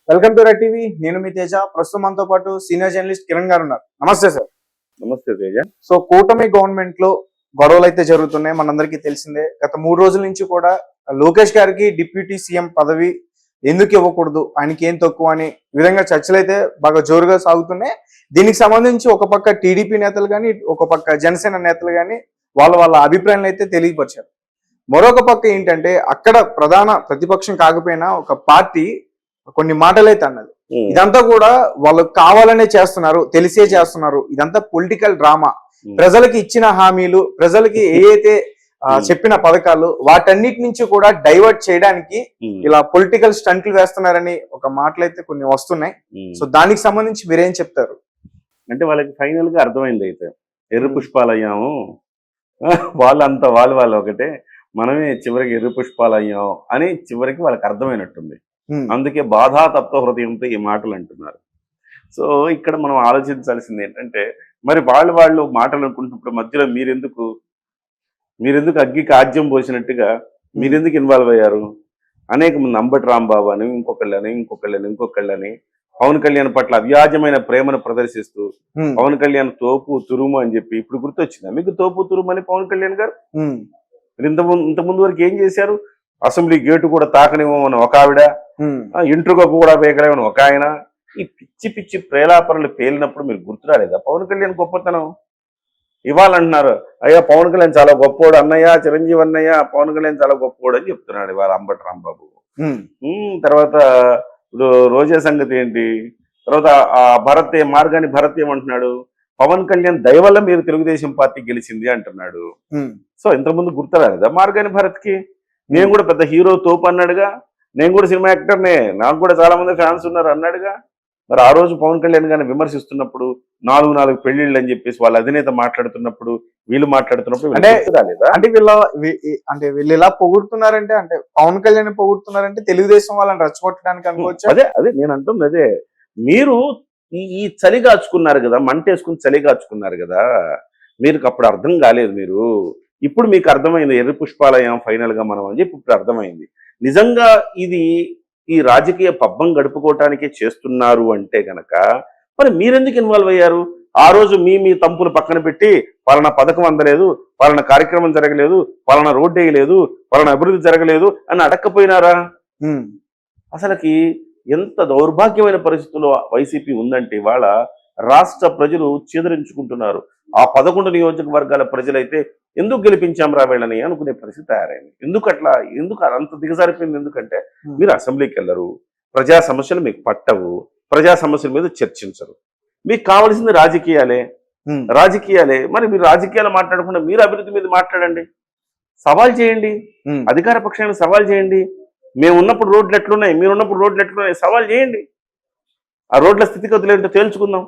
Welcome to red TV. నేను మీ తేజ. ప్రస్తుతం మనతో పాటు సీనియర్ జర్నలిస్ట్ కిరణ్ గారు ఉన్నారు. నమస్తే సార్. నమస్తే తేజ. సో కూటమి గవర్నమెంట్ లో గొడవలు అయితే జరుగుతున్నాయి, మనందరికీ తెలిసిందే. గత 3 రోజుల నుంచి కూడా లోకేష్ గారికి డిప్యూటీ సీఎం పదవి ఎందుకు ఇవ్వకూడదు, ఆయనకి ఏం తక్కువ అని విధంగా చర్చలు అయితే బాగా జోరుగా సాగుతున్నాయి. దీనికి సంబంధించి ఒక పక్క టీడీపీ నేతలు కానీ, ఒక పక్క జనసేన నేతలు కానీ వాళ్ళ అభిప్రాయాలు అయితే తెలియపరిచారు. మరొక పక్క ఏంటంటే అక్కడ ప్రధాన ప్రతిపక్షం కాకపోయినా ఒక పార్టీ కొన్ని మాటలైతే అన్నది. ఇదంతా కూడా వాళ్ళు కావాలనే చేస్తున్నారు, తెలిసే చేస్తున్నారు. ఇదంతా పొలిటికల్ డ్రామా. ప్రజలకి ఇచ్చిన హామీలు, ప్రజలకి ఏదైతే చెప్పిన పథకాలు, వాటన్నిటి నుంచి కూడా డైవర్ట్ చేయడానికి ఇలా పొలిటికల్ స్టంట్లు వేస్తున్నారని ఒక మాటలైతే కొన్ని వస్తున్నాయి. సో దానికి సంబంధించి మీరేం చెప్తారు? అంటే వాళ్ళకి ఫైనల్ గా అర్థమైంది, అయితే ఎర్ర పుష్పాలు అయ్యాము, వాళ్ళు ఒకటే, మనమే చివరికి ఎర్ర పుష్పాలు అయ్యాం అని చివరికి వాళ్ళకి అర్థమైనట్టుంది. అందుకే బాధా తప్త హృదయంతో ఈ మాటలు అంటున్నారు. సో ఇక్కడ మనం ఆలోచించాల్సింది ఏంటంటే, మరి వాళ్ళు మాటలు అనుకుంటున్నప్పుడు మధ్యలో మీరెందుకు అగ్గికి ఆజ్యం పోసినట్టుగా మీరెందుకు ఇన్వాల్వ్ అయ్యారు? అనేక మంది అంబటి రాంబాబు అని ఇంకొకళ్ళని పవన్ కళ్యాణ్ పట్ల అవ్యాజమైన ప్రేమను ప్రదర్శిస్తూ పవన్ కళ్యాణ్ తోపు తురుము అని చెప్పి ఇప్పుడు గుర్తొచ్చిందా మీకు తోపు తురుము అని పవన్ కళ్యాణ్ గారు? ఇంతకుముందు వరకు ఏం చేశారు? అసెంబ్లీ గేటు కూడా తాకనివ్వమని ఒక ఆవిడ, ఇంట్రుగా కూడా వేయగలేమని ఒక ఆయన. ఈ పిచ్చి ప్రేలాపనలు పేలినప్పుడు మీరు గుర్తురాలేదా పవన్ కళ్యాణ్ గొప్పతనం? ఇవ్వాలంటున్నారు, అయ్యా పవన్ కళ్యాణ్ చాలా గొప్పోడు అన్నయ్య, చిరంజీవి అన్నయ్య పవన్ కళ్యాణ్ చాలా గొప్పోడు అని చెప్తున్నాడు ఇవాళ అంబటి రాంబాబు. తర్వాత రోజా సంగతి ఏంటి? తర్వాత ఆ మార్గాని భరత్ ఏమంటున్నాడు? పవన్ కళ్యాణ్ దయ వల్ల మీరు తెలుగుదేశం పార్టీ గెలిచింది అంటున్నాడు. సో ఇంతకుముందు గుర్తురాలేదా మార్గాని భరత్కి? నేను కూడా పెద్ద హీరో తోపు అన్నాడుగా, నేను కూడా సినిమా యాక్టర్నే, నాకు కూడా చాలా మంది ఫ్యాన్స్ ఉన్నారు అన్నాడుగా. మరి ఆ రోజు పవన్ కళ్యాణ్ గారిని విమర్శిస్తున్నప్పుడు 4 పెళ్లిళ్ళు అని చెప్పేసి వాళ్ళ అధినేత మాట్లాడుతున్నప్పుడు, వీళ్ళు మాట్లాడుతున్నప్పుడు అంటే వీళ్ళు ఇలా పొగుడుతున్నారంటే, అంటే పవన్ కళ్యాణ్ పొగుడుతున్నారంటే తెలుగుదేశం వాళ్ళని రెచ్చగొట్టడానికి అనుకోవచ్చు. అదే నేను అంటుంది. అదే మీరు ఈ చలి కాచుకున్నారు కదా, మంటేసుకుని చలి కాచుకున్నారు కదా, మీరు అప్పుడు అర్థం కాలేదు. మీరు ఇప్పుడు మీకు అర్థమైంది ఎర్ర పుష్పాలయం ఫైనల్ గా మనం అని చెప్పి ఇప్పుడు అర్థమైంది. నిజంగా ఇది ఈ రాజకీయ పబ్బం గడుపుకోవటానికే చేస్తున్నారు అంటే గనక మరి మీరెందుకు ఇన్వాల్వ్ అయ్యారు? ఆ రోజు మీ తంపులు పక్కన పెట్టి పలానా పథకం అందలేదు, పలానా కార్యక్రమం జరగలేదు, పలానా రోడ్డు వేయలేదు, పలానా అభివృద్ధి జరగలేదు అని అడక్కపోయినారా? అసలుకి ఎంత దౌర్భాగ్యమైన పరిస్థితుల్లో వైసీపీ ఉందంటే ఇవాళ రాష్ట్ర ప్రజలు చీదరించుకుంటున్నారు. ఆ 11 నియోజకవర్గాల ప్రజలైతే ఎందుకు గెలిపించాం రా వీళ్ళని అనుకునే పరిస్థితి తయారైంది. ఎందుకు అంత దిగజారిపోయింది? ఎందుకంటే మీరు అసెంబ్లీకి వెళ్ళరు, ప్రజా సమస్యలు మీకు పట్టవు, ప్రజా సమస్యల మీద చర్చించరు. మీకు కావాల్సింది రాజకీయాలే. మరి మీరు రాజకీయాలు మాట్లాడకుండా మీరు అభివృద్ధి మీద మాట్లాడండి, సవాల్ చేయండి, అధికార పక్షాన్ని సవాల్ చేయండి. మేము ఉన్నప్పుడు రోడ్లు ఎట్లున్నాయి, మీరున్నప్పుడు రోడ్లు ఎట్లున్నాయి, సవాల్ చేయండి. ఆ రోడ్ల స్థితిగతులు ఏంటో తేల్చుకుందాం.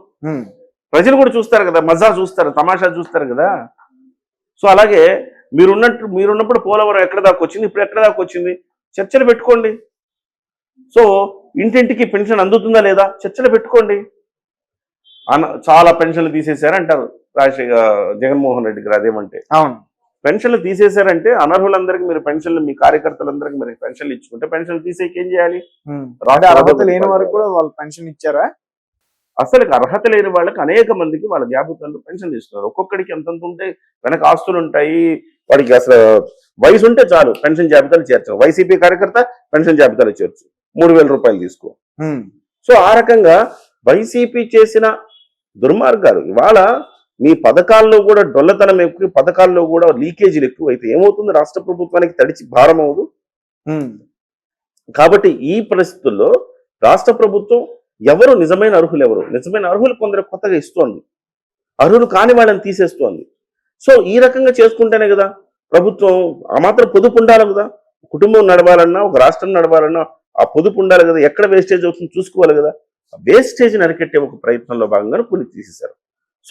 ప్రజలు కూడా చూస్తారు కదా, మజా చూస్తారు, తమాషా చూస్తారు కదా. సో అలాగే మీరున్నప్పుడు పోలవరం ఎక్కడ దాకా వచ్చింది, ఇప్పుడు ఎక్కడ దాకా వచ్చింది, చర్చలు పెట్టుకోండి. సో ఇంటింటికి పెన్షన్ అందుతుందా లేదా చర్చలు పెట్టుకోండి. చాలా పెన్షన్లు తీసేశారంటారు జగన్మోహన్ రెడ్డి గారు. అదేమంటే అవును, పెన్షన్లు తీసేశారంటే అనర్హులందరికీ మీరు పెన్షన్లు, మీ కార్యకర్తలందరికీ మీరు పెన్షన్లు ఇచ్చుకుంటే పెన్షన్లు తీసేకి ఏం చేయాలి? అర్హత లేని వారికి కూడా వాళ్ళు పెన్షన్ ఇచ్చారా? అసలు అర్హత లేని వాళ్ళకి అనేక మందికి వాళ్ళ జాబితాలో పెన్షన్ ఇస్తున్నారు. ఒక్కొక్కడికి ఎంతంత ఉంటే వెనక ఆస్తులు ఉంటాయి, వాడికి అసలు వయసు ఉంటే చాలు పెన్షన్ జాబితాలు చేర్చు. వైసీపీ కార్యకర్త పెన్షన్ జాబితాలో చేర్చు, 3000 రూపాయలు తీసుకో. సో ఆ రకంగా వైసీపీ చేసిన దుర్మార్గాలు ఇవాళ మీ పథకాల్లో కూడా డొల్లతనం ఎక్కువ, పథకాల్లో కూడా లీకేజీలు ఎక్కువ అయితే ఏమవుతుంది? రాష్ట్ర ప్రభుత్వానికి తడిచి భారం అవదు. కాబట్టి ఈ పరిస్థితుల్లో రాష్ట్ర ప్రభుత్వం ఎవరు నిజమైన అర్హులు కొందరు కొత్తగా ఇస్తోంది, అర్హులు కాని వాళ్ళని తీసేస్తోంది. సో ఈ రకంగా చేసుకుంటేనే కదా ప్రభుత్వం ఆ మాత్రం పొదుపు ఉండాలి కదా. కుటుంబం నడవాలన్నా, ఒక రాష్ట్రం నడవాలన్నా ఆ పొదుపు ఉండాలి కదా. ఎక్కడ వేస్టేజ్ అవుతుంది చూసుకోవాలి కదా. వేస్టేజ్ని అరికెట్టే ఒక ప్రయత్నంలో భాగంగా కొన్ని తీసేశారు.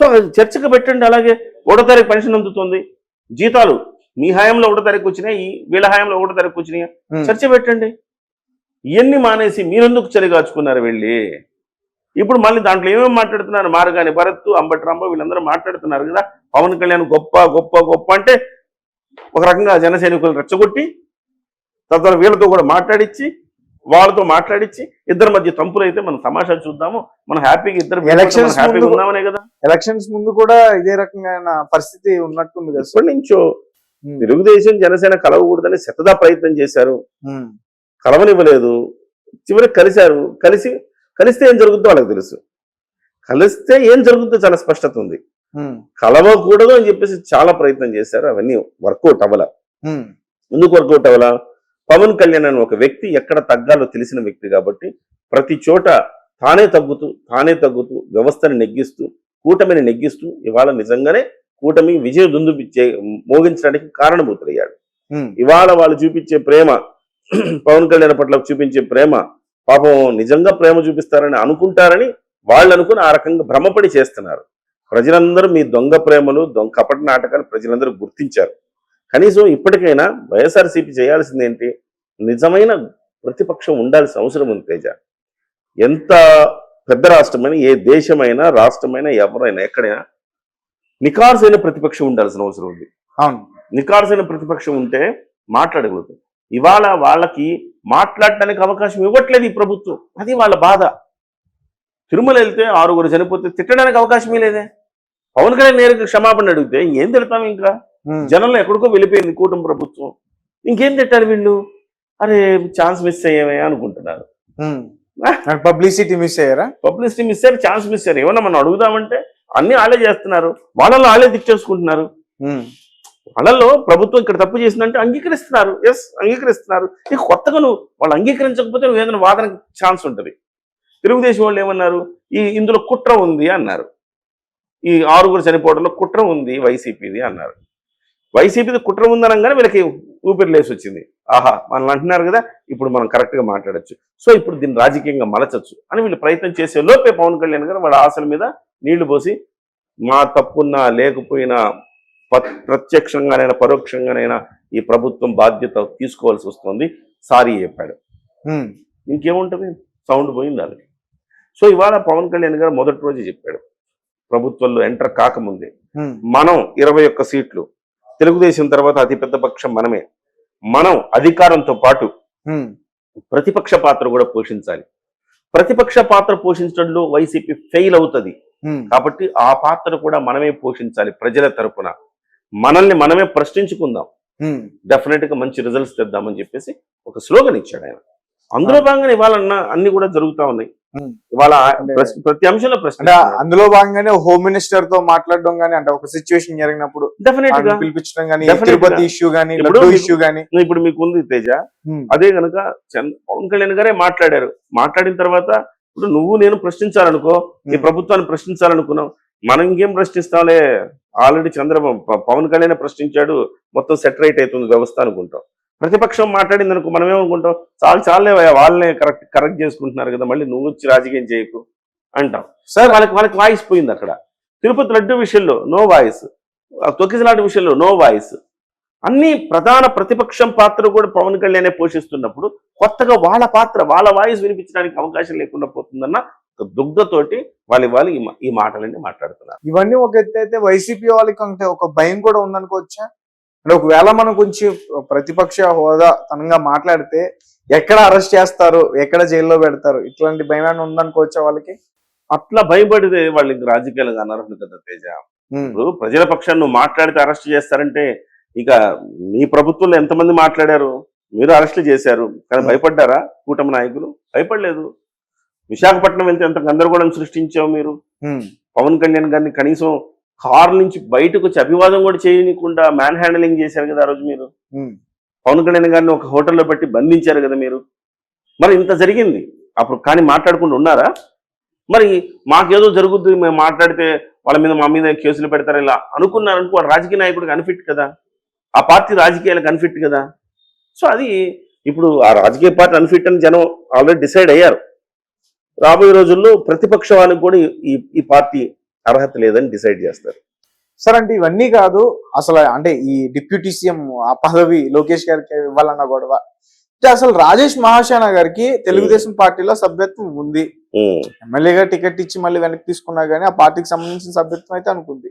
సో చర్చకు పెట్టండి. అలాగే 1వ తారీఖు పెన్షన్ అందుతుంది, జీతాలు మీ హయాంలో 1వ తారీఖు వచ్చినాయి, వీళ్ళ హయాంలో 1వ తారీఖు వచ్చినాయి, చర్చ పెట్టండి. ఇవన్నీ మానేసి మీరెందుకు చలిగాచుకున్నారు వెళ్ళి? ఇప్పుడు మళ్ళీ దాంట్లో ఏమేమి మాట్లాడుతున్నారు? మార్గాని భరత్, అంబటి రాంబాబు వీళ్ళందరూ మాట్లాడుతున్నారు కదా, పవన్ కళ్యాణ్ గొప్ప అంటే ఒక రకంగా జన సైనికులు రెచ్చగొట్టి తర్వాత వీళ్ళతో కూడా మాట్లాడించి వాళ్ళతో మాట్లాడించి ఇద్దరి మధ్య తంపులు అయితే మనం తమాషా చూద్దాము, మనం హ్యాపీగా ఇద్దరు Elections హ్యాపీగా ముందు- ఉన్నామనే కదా. ఎలక్షన్స్ ముందు కూడా ఇదే రకమైన పరిస్థితి ఉన్నట్టుంది కదా సార్. ఎప్పటి నుంచో తెలుగుదేశం జనసేన కలవకూడదని శతదా ప్రయత్నం చేశారు, కలవనివ్వలేదు. చివరికి కలిశారు. కలిస్తే ఏం జరుగుతుందో వాళ్ళకి తెలుసు. కలిస్తే ఏం జరుగుతుందో చాలా స్పష్టత ఉంది. కలవకూడదు అని చెప్పేసి చాలా ప్రయత్నం చేశారు, అవన్నీ వర్కౌట్ అవ్వాల. ఎందుకు వర్కౌట్ అవ్వాలా? పవన్ కళ్యాణ్ అని ఒక వ్యక్తి ఎక్కడ తగ్గాలో తెలిసిన వ్యక్తి కాబట్టి ప్రతి చోట తానే తగ్గుతూ వ్యవస్థని నెగ్గిస్తూ కూటమిని నెగ్గిస్తూ ఇవాళ నిజంగానే కూటమి విజయ దుందుపిచ్చే మోగించడానికి కారణభూతులయ్యాడు. ఇవాళ వాళ్ళు చూపించే ప్రేమ, పవన్ కళ్యాణ్ పట్ల చూపించే ప్రేమ, పాపం నిజంగా ప్రేమ చూపిస్తారని అనుకుంటారని వాళ్ళు అనుకుని ఆ రకంగా భ్రమపడి చేస్తున్నారు. ప్రజలందరూ మీ దొంగ ప్రేమలు, కపట నాటకాలు ప్రజలందరూ గుర్తించారు. కనీసం ఇప్పటికైనా వైఎస్ఆర్సీపీ చేయాల్సింది ఏంటి? నిజమైన ప్రతిపక్షం ఉండాల్సిన అవసరం ఉంది తేజ. ఎంత పెద్ద రాష్ట్రమైనా, ఏ దేశమైనా, రాష్ట్రమైనా, ఎవరైనా, ఎక్కడైనా నికార్సైన ప్రతిపక్షం ఉండాల్సిన అవసరం ఉంది. అవును, నికార్సైన ప్రతిపక్షం ఉంటే మాట్లాడగలుగుతుంది. ఇవాళ వాళ్ళకి మాట్లాడటానికి అవకాశం ఇవ్వట్లేదు ఈ ప్రభుత్వం. అది వాళ్ళ బాధ. తిరుమల వెళ్తే 6 చనిపోతే తిట్టడానికి అవకాశమే లేదే. పవన్ కళ్యాణ్ నేరుగా క్షమాపణ అడిగితే ఏం తిడతాం? ఇంకా జనంలో ఎక్కడికో వెళ్ళిపోయింది కూటమి ప్రభుత్వం. ఇంకేం తిట్టారు వీళ్ళు? అరే ఛాన్స్ మిస్ అయ్యామే అనుకుంటున్నారు. పబ్లిసిటీ మిస్ అయ్యారా? పబ్లిసిటీ మిస్ అయ్యారు, ఛాన్స్ మిస్ అయ్యారు. ఏమన్నా మనం అడుగుదామంటే అన్ని వాళ్ళే చేస్తున్నారు, వాళ్ళలో వాళ్ళే తిట్టేసుకుంటున్నారు. వాళ్ళల్లో ప్రభుత్వం ఇక్కడ తప్పు చేసిందంటే అంగీకరిస్తున్నారు. ఎస్, అంగీకరిస్తున్నారు. ఇక కొత్తగా వాళ్ళు అంగీకరించకపోతే నువ్వు ఏదైనా వాదనకు ఛాన్స్ ఉంటుంది. తెలుగుదేశం వాళ్ళు ఏమన్నారు? ఇందులో కుట్ర ఉంది అన్నారు. ఈ 6 చనిపోవడంలో కుట్ర ఉంది వైసీపీది అన్నారు. వైసీపీది కుట్ర ఉందనగానే వీళ్ళకి ఊపిరి లేసి వచ్చింది. ఆహా, మనల్ని అంటున్నారు కదా, ఇప్పుడు మనం కరెక్ట్గా మాట్లాడచ్చు, సో ఇప్పుడు దీన్ని రాజకీయంగా మలచచ్చు అని వీళ్ళు ప్రయత్నం చేసే లోపే పవన్ కళ్యాణ్ గారు వాళ్ళ ఆశల మీద నీళ్లు పోసి మా తప్పున్నా లేకపోయినా ప్రత్యక్షంగానైనా పరోక్షంగానైనా ఈ ప్రభుత్వం బాధ్యత తీసుకోవాల్సి వస్తుంది, సారీ చెప్పాడు. ఇంకేముంటుంది? సౌండ్ పోయింది వాళ్ళకి. సో ఇవాళ పవన్ కళ్యాణ్ గారు మొదటి రోజు చెప్పాడు, ప్రభుత్వంలో ఎంటర్ కాకముందే మనం 21 సీట్లు, తెలుగుదేశం తర్వాత అతిపెద్ద పక్షం మనమే, మనం అధికారంతో పాటు ప్రతిపక్ష పాత్ర కూడా పోషించాలి. ప్రతిపక్ష పాత్ర పోషించడంలో వైసీపీ ఫెయిల్ అవుతుంది కాబట్టి ఆ పాత్ర కూడా మనమే పోషించాలి. ప్రజల తరపున మనల్ని మనమే ప్రశ్నించుకుందాం, డెఫినెట్ గా మంచి రిజల్ట్స్ తెద్దామని చెప్పేసి ఒక స్లోగన్ ఇచ్చాడు ఆయన. అందులో భాగంగా ఇవాళ అన్ని కూడా జరుగుతా ఉన్నాయి. ఇవాళ ప్రతి అంశంలో ప్రశ్న, అందులో భాగంగానే హోమ్ మినిస్టర్ తో మాట్లాడడం గానీ, అంటే ఒక సిచ్యువేషన్ జరిగినప్పుడు డెఫినెట్ గా పిలిపించడం గానీ, తిరుపతి ఇష్యూ గానీ, ఇష్యూ గానీ ఇప్పుడు మీకు ఉంది తేజ. అదే కనుక పవన్ కళ్యాణ్ గారే మాట్లాడారు. మాట్లాడిన తర్వాత ఇప్పుడు నువ్వు నేను ప్రశ్నించాలనుకో, ఈ ప్రభుత్వాన్ని ప్రశ్నించాలనుకున్నావు, మనం ఇంకేం ప్రశ్నిస్తాంలే, ఆల్రెడీ పవన్ కళ్యాణ్ ప్రశ్నించాడు, మొత్తం సెట్ రైట్ అవుతుంది వ్యవస్థ అనుకుంటాం. ప్రతిపక్షం మాట్లాడింది అనుకో, మనం ఏమనుకుంటాం, చాలే వాళ్ళనే కరెక్ట్ చేసుకుంటున్నారు కదా, మళ్ళీ నువ్వు వచ్చి రాజకీయం చేయకు అంటాం. సార్ వాళ్ళకి వాయిస్ పోయింది అక్కడ. తిరుపతి లడ్డు విషయంలో నో వాయిస్, తొక్కిసలాట విషయంలో నో వాయిస్. అన్ని ప్రధాన ప్రతిపక్షం పాత్ర కూడా పవన్ కళ్యాణే పోషిస్తున్నప్పుడు కొత్తగా వాళ్ళ పాత్ర, వాళ్ళ వాయిస్ వినిపించడానికి అవకాశం లేకుండా పోతుందన్న ఒక దుగ్ధతోటి వాళ్ళు ఈ మాటలన్నీ మాట్లాడుతున్నారు. ఇవన్నీ ఒక ఎత్తు అయితే వైసీపీ వాళ్ళకి అంటే ఒక భయం కూడా ఉందనుకోవచ్చా? అంటే ఒకవేళ మనం కొంచెం ప్రతిపక్ష హోదా తనంగా మాట్లాడితే ఎక్కడ అరెస్ట్ చేస్తారు, ఎక్కడ జైల్లో పెడతారు, ఇట్లాంటి భయం ఉందనుకోవచ్చా వాళ్ళకి? అట్లా భయపడితే వాళ్ళు ఇంక రాజకీయాలుగా అనర్హులు కదా తేజ. ఇప్పుడు ప్రజల పక్షాన్ని నువ్వు మాట్లాడితే అరెస్ట్ చేస్తారంటే, ఇక మీ ప్రభుత్వంలో ఎంతమంది మాట్లాడారు, మీరు అరెస్టులు చేశారు, కానీ భయపడ్డారా కూటమి నాయకులు? భయపడలేదు. విశాఖపట్నం వెళ్తే ఎంత గందరగోళం సృష్టించావు మీరు. పవన్ కళ్యాణ్ గారిని కనీసం కారు నుంచి బయటకు వచ్చి అభివాదం కూడా చేయకుండా మ్యాన్ హ్యాండలింగ్ చేశారు కదా ఆ రోజు మీరు. పవన్ కళ్యాణ్ గారిని ఒక హోటల్లో పెట్టి బంధించారు కదా మీరు. మరి ఇంత జరిగింది అప్పుడు, కానీ మాట్లాడకుండా ఉన్నారా? మరి మాకేదో జరుగుతుంది, మేము మాట్లాడితే వాళ్ళ మీద మా మీద కేసులు పెడతారు ఇలా అనుకున్నారనుకో, వాడు రాజకీయ నాయకుడికి అన్ఫిట్ కదా, ఆ పార్టీ రాజకీయాలకు అన్ఫిట్ కదా. సో అది ఇప్పుడు ఆ రాజకీయ పార్టీ అన్ఫిట్ అని జనం ఆల్రెడీ డిసైడ్ అయ్యారు. రాబోయే రోజుల్లో ప్రతిపక్ష వాళ్ళకి కూడా ఈ పార్టీ అర్హత లేదని డిసైడ్ చేస్తారు. సార్ అంటే ఇవన్నీ కాదు అసలు, అంటే ఈ డిప్యూటీ సీఎం ఆ పదవి లోకేష్ గారికి ఇవ్వాలన్న గొడవ, అసలు రాజేష్ మహాసేన గారికి తెలుగుదేశం పార్టీలో సభ్యత్వం ఉంది, ఎమ్మెల్యేగా టికెట్ ఇచ్చి మళ్ళీ వెనక్కి తీసుకున్నా గానీ ఆ పార్టీకి సంబంధించిన సభ్యత్వం అయితే అనుకుంది.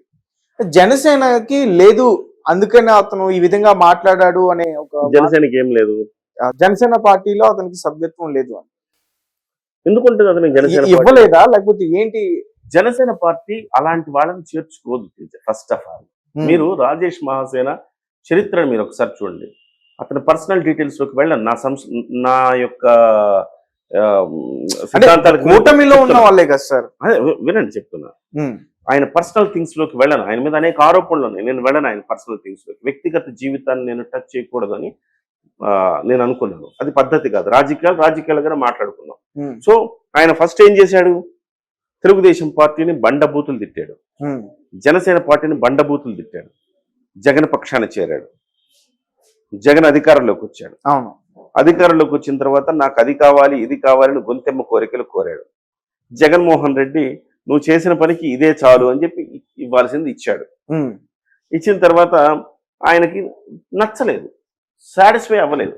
జనసేనకి లేదు, అందుకనే అతను ఈ విధంగా మాట్లాడాడు అనే ఒక. జనసేనకి ఏం లేదు, జనసేన పార్టీలో అతనికి సభ్యత్వం లేదు అని ఎందుకుంటుంది అతనికి జనసేన పార్టీ? ఇవ్వలేదా లేకపోతే ఏంటి? జనసేన పార్టీ అలాంటి వాళ్ళని చేర్చుకోదు. ఫస్ట్ ఆఫ్ ఆల్ మీరు రాజేష్ మహాసేన చరిత్రను మీరు ఒకసారి చూడండి. అతని పర్సనల్ డీటెయిల్స్ లోకి వెళ్ళండి. నా యొక్క సిద్ధాంతాలకు కూటమిలో ఉన్న వాళ్ళే కదా సార్. అదే వినండి చెప్తున్నా. ఆయన పర్సనల్ థింగ్స్ లోకి వెళ్ళను. ఆయన మీద అనేక ఆరోపణలు ఉన్నాయి. నేను వెళ్ళను ఆయన పర్సనల్ థింగ్స్ లోకి. వ్యక్తిగత జీవితాన్ని నేను టచ్ చేయకూడదని నేను అనుకున్నాను. అది పద్ధతి కాదు. రాజకీయాలుగానే మాట్లాడుకున్నాం. సో ఆయన ఫస్ట్ ఏం చేశాడు? తెలుగుదేశం పార్టీని బండబూతులు తిట్టాడు, జనసేన పార్టీని బండబూతులు తిట్టాడు, జగన్ పక్షాన చేరాడు, జగన్ అధికారంలోకి వచ్చాడు. అవును, అధికారంలోకి వచ్చిన తర్వాత నాకు అది కావాలి ఇది కావాలని గొంతెమ్మ కోరికలు కోరాడు. జగన్మోహన్ రెడ్డి నువ్వు చేసిన పనికి ఇదే చాలు అని చెప్పి ఇవ్వాల్సింది ఇచ్చాడు. ఇచ్చిన తర్వాత ఆయనకి నచ్చలేదు, సాటిస్ఫై అవ్వలేదు.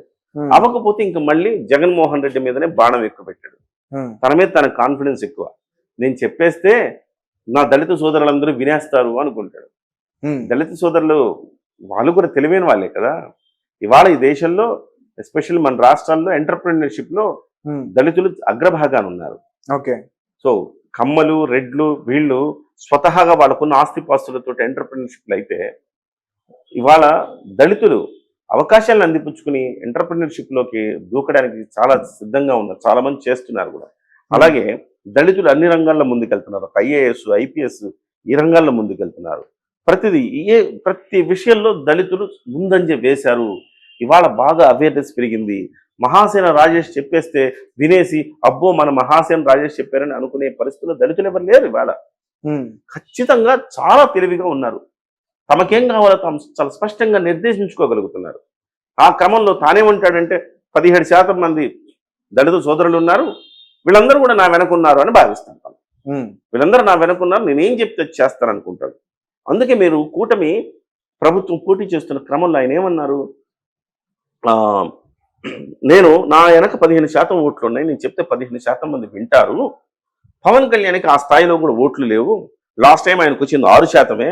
అవ్వకపోతే ఇంక మళ్ళీ జగన్మోహన్ రెడ్డి మీదనే బాణం ఎక్కువ పెట్టాడు. తన మీద తన కాన్ఫిడెన్స్ ఎక్కువ. నేను చెప్పేస్తే నా దళిత సోదరులందరూ వినేస్తారు అనుకుంటాడు. దళిత సోదరులు వాళ్ళు కూడా తెలివైన వాళ్ళే కదా. ఇవాళ ఈ దేశంలో ఎస్పెషల్లీ మన రాష్ట్రాల్లో ఎంటర్‌ప్రెన్యూర్‌షిప్ లో దళితులు అగ్రభాగాన ఉన్నారు. ఓకే. సో కమ్మలు, రెడ్లు వీళ్ళు స్వతహాగా వాళ్ళకున్న ఆస్తిపాస్తులతో ఎంటర్‌ప్రెన్యూర్‌షిప్లు అయితే ఇవాళ దళితులు అవకాశాలను అందిపుచ్చుకుని ఎంటర్‌ప్రెన్యూర్‌షిప్ లోకి దూకడానికి చాలా సిద్ధంగా ఉన్నారు. చాలా మంది చేస్తున్నారు కూడా. అలాగే దళితులు అన్ని రంగాల్లో ముందుకెళ్తున్నారు. ఐఏఎస్, ఐపీఎస్ ఈ రంగాల్లో ముందుకెళ్తున్నారు. ప్రతి విషయంలో దళితులు ముందంజ వేశారు. ఇవాళ బాగా అవేర్నెస్ పెరిగింది. మహాసేన రాజేష్ చెప్పేస్తే వినేసి అబ్బో మన మహాసేన రాజేష్ చెప్పారని అనుకునే పరిస్థితుల్లో దళితులు ఎవరు లేరు. ఇవాళ ఖచ్చితంగా చాలా తెలివిగా ఉన్నారు. తమకేం కావాలో తాము చాలా స్పష్టంగా నిర్దేశించుకోగలుగుతున్నారు. ఆ క్రమంలో తానేమంటాడంటే 17% మంది దళిత సోదరులు ఉన్నారు, వీళ్ళందరూ కూడా నా వెనకున్నారు అని భావిస్తాను. వీళ్ళందరూ నా వెనకున్నారు, నేనేం చెప్తే చేస్తాను అనుకుంటాను. అందుకే మీరు కూటమి ప్రభుత్వం పోటీ చేస్తున్న క్రమంలో ఆయన ఏమన్నారు? నేను నా వెనక 15% ఓట్లు ఉన్నాయి, నేను చెప్తే 15% మంది వింటారు. పవన్ కళ్యాణ్కి ఆ స్థాయిలో కూడా ఓట్లు లేవు. లాస్ట్ టైం ఆయనకు వచ్చింది 6%.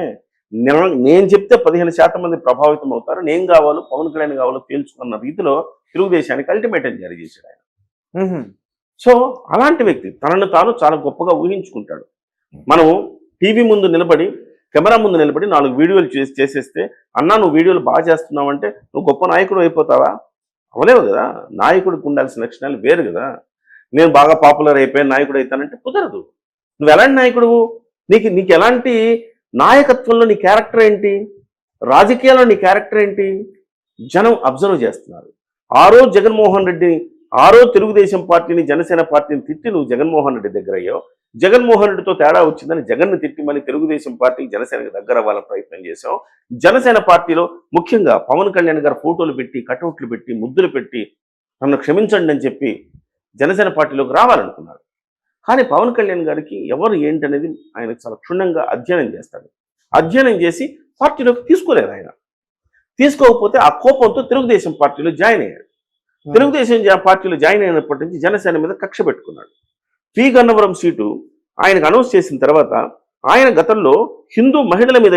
నేను చెప్తే 15% మంది ప్రభావితం అవుతారు. నేను కావాలో పవన్ కళ్యాణ్ కావాలో తేల్చుకున్న రీతిలో తెలుగుదేశానికి అల్టిమేటం జారీ చేశాడు ఆయన. సో అలాంటి వ్యక్తి తనను తాను చాలా గొప్పగా ఊహించుకుంటాడు. మనం టీవీ ముందు నిలబడి, కెమెరా ముందు నిలబడి 4 వీడియోలు చేసేస్తే అన్నా నువ్వు వీడియోలు బాగా చేస్తున్నావు అంటే నువ్వు గొప్ప నాయకుడు అయిపోతావా? అవలేవు కదా. నాయకుడికి ఉండాల్సిన లక్షణాలు వేరు కదా. నేను బాగా పాపులర్ అయిపోయాను నాయకుడు అవుతానంటే కుదరదు. నువ్వు ఎలాంటి నాయకుడు? నీకు ఎలాంటి నాయకత్వంలో నీ క్యారెక్టర్ ఏంటి? రాజకీయాల్లో నీ క్యారెక్టర్ ఏంటి? జనం అబ్జర్వ్ చేస్తున్నారు. ఆ రోజు జగన్మోహన్ రెడ్డి, ఆ రోజు తెలుగుదేశం పార్టీని, జనసేన పార్టీని తిట్టి నువ్వు జగన్మోహన్ రెడ్డి దగ్గర అయ్యావు. జగన్మోహన్ రెడ్డితో తేడా వచ్చిందని జగన్ను తిట్టి మళ్ళీ తెలుగుదేశం పార్టీ, జనసేనకి దగ్గర అవ్వాలని ప్రయత్నం చేశావు. జనసేన పార్టీలో ముఖ్యంగా పవన్ కళ్యాణ్ గారు ఫోటోలు పెట్టి, కటౌట్లు పెట్టి, ముద్దులు పెట్టి నన్ను క్షమించండి అని చెప్పి జనసేన పార్టీలోకి రావాలనుకున్నారు. కానీ పవన్ కళ్యాణ్ గారికి ఎవరు ఏంటనేది ఆయన చాలా క్షుణ్ణంగా అధ్యయనం చేస్తాడు. అధ్యయనం చేసి పార్టీలోకి తీసుకోలేదు. ఆయన తీసుకోకపోతే ఆ కోపంతో తెలుగుదేశం పార్టీలో జాయిన్ అయ్యాడు. తెలుగుదేశం పార్టీలో జాయిన్ అయినప్పటి నుంచి జనసేన మీద కక్ష పెట్టుకున్నాడు. పి గన్నవరం సీటు ఆయనకు అనౌన్స్ చేసిన తర్వాత ఆయన గతంలో హిందూ మహిళల మీద